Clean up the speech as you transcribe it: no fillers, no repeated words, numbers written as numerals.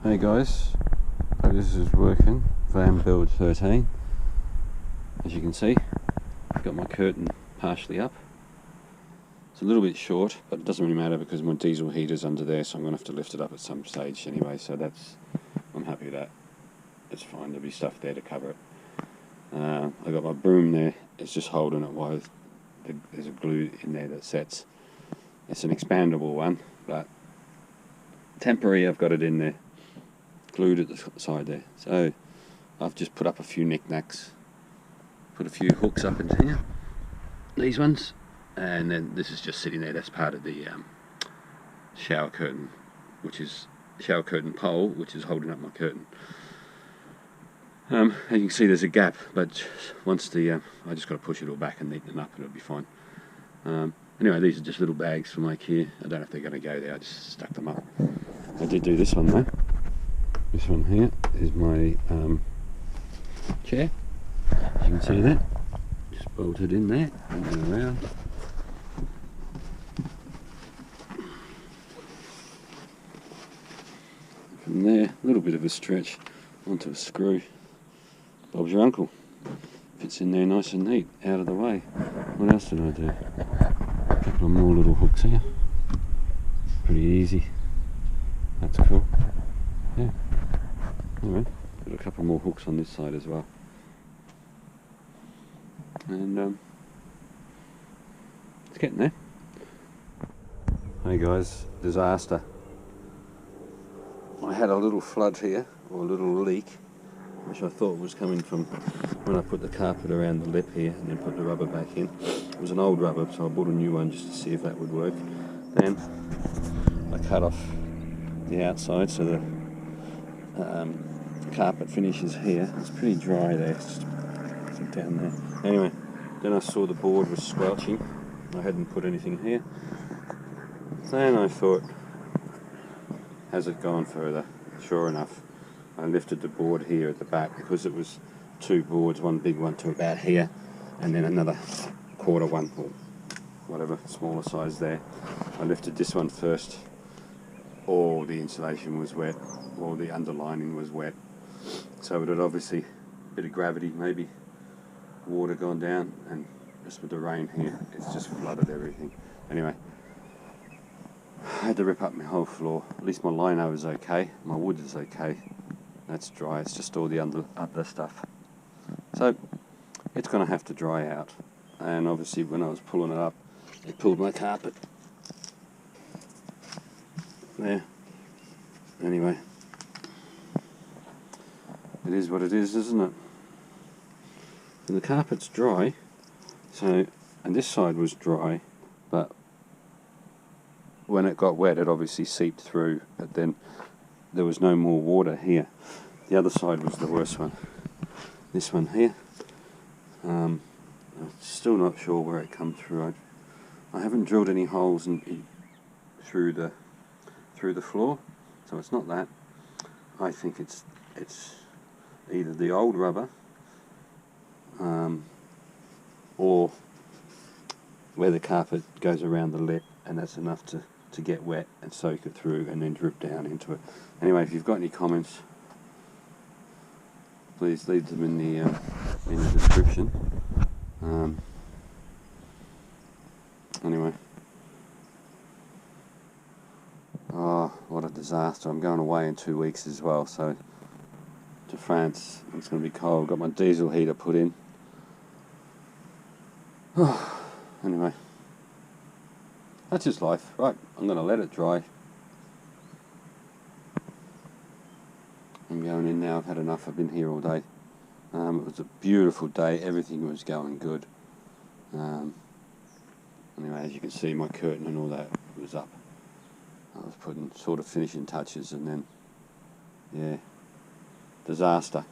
Hey guys, hope this is working. Van build 13. As you can see, I've got my curtain partially up. It's a little bit short, but it doesn't really matter because my diesel heater's under there, so I'm going to have to lift it up at some stage anyway, so I'm happy with that. It's fine, there'll be stuff there to cover it. I've got my broom there, it's just holding it while there's a glue in there that sets. It's an expandable one, but temporary I've got it in there, glued at the side there. So I've just put up a few knickknacks, put a few hooks up in here, these ones, and then this is just sitting there. That's part of the shower curtain, shower curtain pole, which is holding up my curtain. As you can see, there's a gap, but once I just got to push it all back and neaten it up, and it'll be fine. Anyway, these are just little bags from IKEA. I don't know if they're going to go there. I just stuck them up. I did do this one though. This one here is my chair. As you can see that, just bolted in there and around. From there, a little bit of a stretch onto a screw. Bob's your uncle. Fits in there nice and neat, out of the way. What else did I do? A couple of more little hooks here. Pretty easy. That's cool. Yeah. Anyway, got a couple more hooks on this side as well. And it's getting there. Hey guys, disaster. I had a little flood here, or a little leak, which I thought was coming from when I put the carpet around the lip here and then put the rubber back in. It was an old rubber, so I bought a new one just to see if that would work. Then I cut off the outside so the carpet finishes here. It's pretty dry there, it's just down there. Anyway, then I saw the board was squelching. I hadn't put anything here. Then I thought, has it gone further? Sure enough, I lifted the board here at the back because it was two boards, one big one to about here, and then another quarter one, or whatever, smaller size there. I lifted this one first. All the insulation was wet, all the underlining was wet. So it had obviously a bit of gravity, maybe water gone down, and just with the rain here, it's just flooded everything. Anyway, I had to rip up my whole floor. At least my lino is okay, my wood is okay. That's dry, it's just all the other stuff. So it's going to have to dry out. And obviously when I was pulling it up, it pulled my carpet. There. Anyway, it is what it is, isn't it? And the carpet's dry, so, and this side was dry, but when it got wet it obviously seeped through, but then there was no more water here. The other side was the worst one. This one here, I'm still not sure where it come through. I haven't drilled any holes through the floor, so it's not that. I think it's either the old rubber or where the carpet goes around the lip, and that's enough to get wet and soak it through and then drip down into it. Anyway, if you've got any comments, please leave them in the description. Anyway, oh, what a disaster. I'm going away in 2 weeks as well, so to France. It's going to be cold. Got my diesel heater put in. Anyway, that's just life. Right, I'm going to let it dry. I'm going in now. I've had enough. I've been here all day. It was a beautiful day. Everything was going good. Anyway, as you can see, my curtain and all that was up. I was putting sort of finishing touches, and then, yeah, disaster.